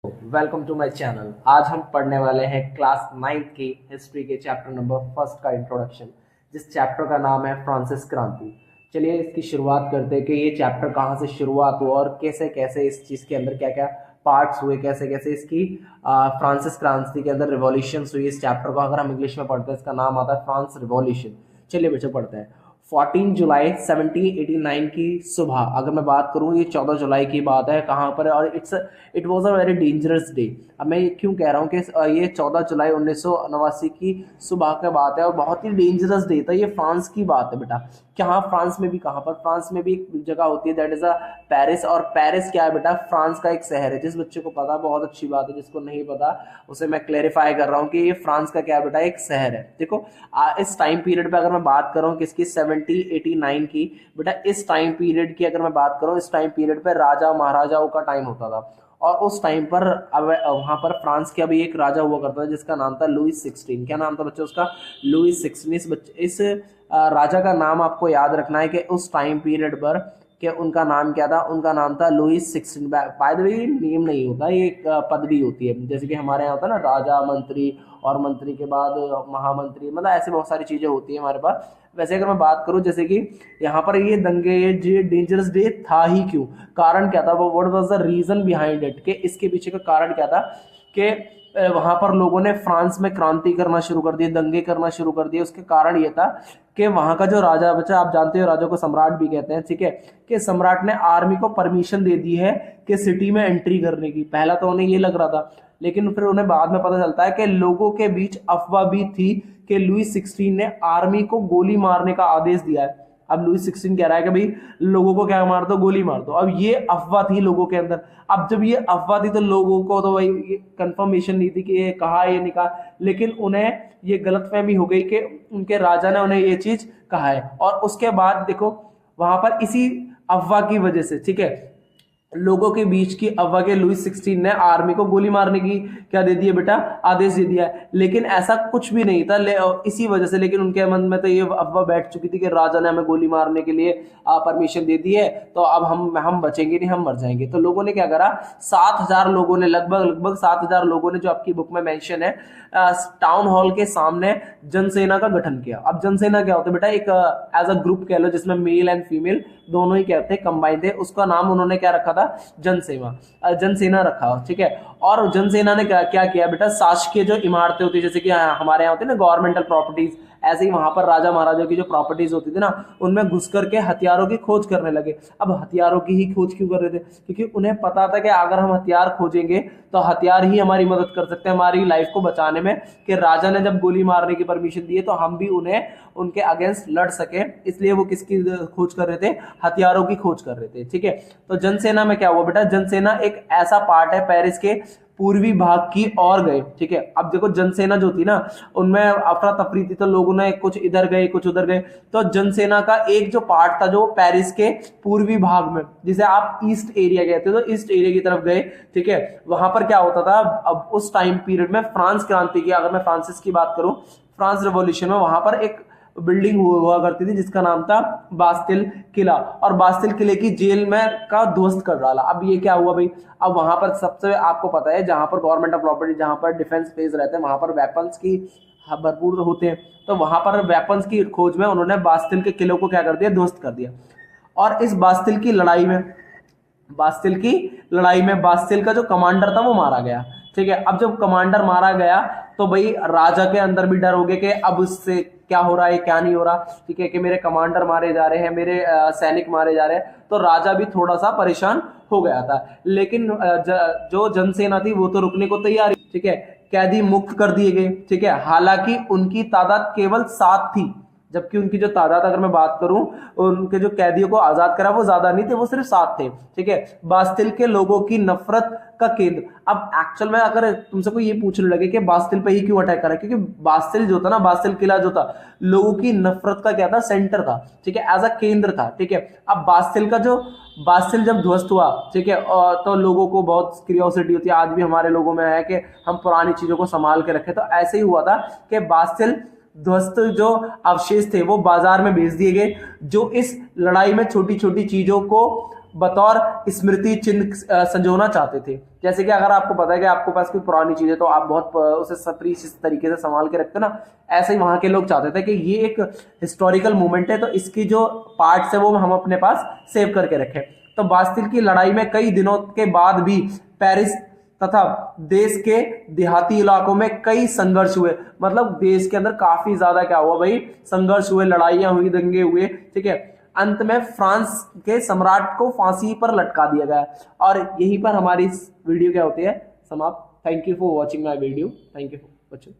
Welcome to my channel. आज हम पढ़ने वाले हैं क्लास 9th की हिस्ट्री के चैप्टर नंबर फर्स्ट का इंट्रोडक्शन, जिस चैप्टर का नाम है फ्रांसिस क्रांति। चलिए इसकी शुरुआत करते हैं कि ये चैप्टर कहाँ से शुरुआत हुआ और कैसे कैसे इस चीज़ के अंदर क्या क्या पार्ट्स हुए, कैसे कैसे इसकी फ्रांसिस क्रांति के अंदर रिवॉल्यूशंस हुई। इस चैप्टर को अगर हम इंग्लिश में पढ़ते हैं इसका नाम आता है फ्रांस रिवॉल्यूशन। चलिए बच्चों पढ़ते हैं। 14 जुलाई 1789 की सुबह, अगर मैं बात करूं ये 14 जुलाई की बात है। कहाँ पर? और it was a very dangerous day. अब मैं ये क्यों कह रहा हूँ कि ये 14 जुलाई 1989 की सुबह की बात है और बहुत ही डेंजरस डे था। ये फ्रांस की बात है बेटा। कहाँ फ्रांस में भी? कहाँ पर? फ्रांस में भी एक जगह होती है दैट इज अ पेरिस। और पेरिस क्या है बेटा? फ्रांस का एक शहर है। जिस बच्चे को पता बहुत अच्छी बात है, जिसको नहीं पता उसे मैं क्लेरिफाई कर रहा हूँ कि ये फ्रांस का क्या है बेटा? एक शहर है। देखो इस टाइम पीरियड पे अगर मैं बात कर रहा हूँ किसकी? 1789 की। बेटा इस टाइम पीरियड की अगर मैं बात करूँ, इस टाइम पीरियड पे राजा महाराजाओं का टाइम होता था। और उस टाइम पर अब वहां पर फ्रांस के अभी एक राजा हुआ करता था जिसका नाम था लुईस 16। क्या नाम था बच्चों उसका? लुईस 16। इस राजा का नाम आपको याद रखना है कि उस टाइम पीरियड पर कि उनका नाम क्या था? उनका नाम था Louis 16। By the way name नहीं होता, ये एक पदवी होती है। जैसे कि हमारे यहाँ होता है ना राजा, मंत्री, और मंत्री के बाद महामंत्री, मतलब ऐसे बहुत सारी चीजें होती है हमारे पास। वैसे अगर मैं बात करूं जैसे कि यहाँ पर ये दंगे, ये डेंजरस डे था ही क्यों? कारण क्या था? वो what was the reason behind it, कि इसके पीछे का कारण क्या था? कि वहां पर लोगों ने फ्रांस में क्रांति करना शुरू कर दिए, दंगे करना शुरू कर दिए। उसके कारण ये था कि वहां का जो राजा, बच्चा आप जानते हो राजा को सम्राट भी कहते हैं, ठीक है, कि सम्राट ने आर्मी को परमिशन दे दी है कि सिटी में एंट्री करने की। पहला तो उन्हें ये लग रहा था, लेकिन फिर उन्हें बाद में पता चलता है कि लोगों के बीच अफवाह भी थी कि लुईस 16 ने आर्मी को गोली मारने का आदेश दिया है। अब लुईस 16 कह रहा है कि भाई लोगों को क्या मार दो? गोली मार दो। अब ये अफवाह थी लोगों के अंदर। अब जब ये अफवाह थी तो लोगों को तो भाई कंफर्मेशन नहीं थी कि ये कहा, ये नहीं कहा, लेकिन उन्हें ये गलतफहमी हो गई कि उनके राजा ने उन्हें ये चीज कहा है। और उसके बाद देखो वहां पर इसी अफवाह की वजह से, ठीक है, लोगों के बीच की अफवाह के लुईस 16 ने आर्मी को गोली मारने की क्या दे दिया बेटा? आदेश दे दिया है। लेकिन ऐसा कुछ भी नहीं था इसी वजह से। लेकिन उनके मन में तो ये अफवाह बैठ चुकी थी कि राजा ने हमें गोली मारने के लिए परमिशन दे दी है, तो अब हम बचेंगे नहीं, हम मर जाएंगे। तो लोगों ने क्या करा? 7,000 लोगों ने, लगभग 7,000 लोगों ने, जो आपकी बुक में मेंशन है, टाउन हॉल के सामने जनसेना का गठन किया। अब जनसेना क्या होता है बेटा? एक एज अ ग्रुप कह लो जिसमें मेल एंड फीमेल दोनों ही कहते हैं, कंबाइंड थे। उसका नाम उन्होंने क्या रखा था? जनसेना, जनसेना रखा, ठीक है। और जनसेना ने क्या क्या किया बेटा? शासकीय जो इमारतें होती है, जैसे कि हमारे यहाँ होती है ना गवर्नमेंटल प्रॉपर्टीज, ऐसे ही वहां पर राजा महाराजा की जो प्रॉपर्टीज होती थी ना, उनमें घुस करके हथियारों की खोज करने लगे। अब हथियारों की ही खोज क्यों कर रहे थे? क्योंकि उन्हें पता था कि अगर हम हथियार खोजेंगे तो हथियार ही हमारी मदद कर सकते हैं हमारी लाइफ को बचाने में। कि राजा ने जब गोली मारने की परमिशन दी है तो हम भी उन्हें उनके अगेंस्ट लड़ सके, इसलिए वो किसकी खोज कर रहे थे? हथियारों की खोज कर रहे थे, ठीक है। तो जनसेना में क्या हुआ बेटा? जनसेना एक ऐसा पार्ट है पेरिस के पूर्वी भाग की ओर गए, ठीक है। अब देखो जनसेना जो थी ना, उनमें अफरा तफरी थी, तो लोगों ने कुछ इधर गए कुछ उधर गए। तो जनसेना का एक जो पार्ट था जो पेरिस के पूर्वी भाग में, जिसे आप ईस्ट एरिया कहते हो, तो ईस्ट एरिया की तरफ गए, ठीक है। वहां पर क्या होता था? अब उस टाइम पीरियड में फ्रांस क्रांति की, अगर मैं फ्रांसिस की बात करूं, फ्रांस रिवॉल्यूशन में वहां पर एक बिल्डिंग हुआ करती थी जिसका नाम था बास्तिल किला। और बास्तिल किले की जेल में का ध्वस्त कर डाला। अब ये क्या हुआ भाई? अब वहां पर सबसे आपको पता है जहां पर गवर्नमेंट ऑफ प्रॉपर्टी, जहां पर डिफेंस फेज रहते हैं, वहां पर वेपन्स की भरपूर होते हैं। तो वहां पर वेपन्स की खोज में उन्होंने बास्तिल के किले को क्या कर दिया? ध्वस्त कर दिया। और इस बास्तिल की लड़ाई में, बास्तिल का जो कमांडर था वो मारा गया, ठीक है। अब जब कमांडर मारा गया तो भाई राजा के अंदर भी डर हो गया कि अब उससे क्या हो रहा है, क्या नहीं हो रहा, ठीक है, कि मेरे कमांडर मारे जा रहे हैं, मेरे सैनिक मारे जा रहे हैं। तो राजा भी थोड़ा सा परेशान हो गया था। लेकिन जो जनसेना थी वो तो रुकने को तैयार, ठीक है। कैदी मुक्त कर दिए गए, ठीक है। हालांकि उनकी तादाद केवल 7 थी, जबकि उनकी जो तादाद अगर मैं बात करूं, उनके जो कैदियों को आजाद करा वो ज्यादा नहीं थे, वो सिर्फ 7 थे, ठीक है। बास्तिल के लोगों की नफरत का केंद्र। अब एक्चुअल में अगर तुमसे कोई ये पूछने लगे कि बास्तिल पे ही क्यों अटैक करा, क्योंकि बास्तिल जो था ना, बास्तिल किला जो था, लोगों की नफरत का क्या था? सेंटर था, ठीक है, एज अ केंद्र था, ठीक है। अब बास्तिल जब ध्वस्त हुआ, ठीक है, तो लोगों को बहुत क्यूरियोसिटी होती है, आज भी हमारे लोगों में है कि हम पुरानी चीजों को संभाल के रखें। तो ऐसे ही हुआ था कि बास्तिल ध्वस्त जो अवशेष थे वो बाजार में बेच दिए गए, जो इस लड़ाई में छोटी छोटी चीजों को बतौर स्मृति चिन्ह संजोना चाहते थे। जैसे कि अगर आपको पता है कि आपके पास कोई पुरानी चीज है तो आप बहुत उसे सत्री इस तरीके से संभाल के रखते ना, ऐसे ही वहां के लोग चाहते थे कि ये एक हिस्टोरिकल मूवमेंट है तो इसकी जो पार्ट्स है वो हम अपने पास सेव करके रखें। तो बास्तिल की लड़ाई में कई दिनों के बाद भी पेरिस तथा देश के देहाती इलाकों में कई संघर्ष हुए, मतलब देश के अंदर काफी ज्यादा क्या हुआ भाई, संघर्ष हुए, लड़ाइयां हुई, दंगे हुए, ठीक है। अंत में फ्रांस के सम्राट को फांसी पर लटका दिया गया। और यहीं पर हमारी इस वीडियो क्या होती है समाप्त। Thank you for watching my video, thank you for watching.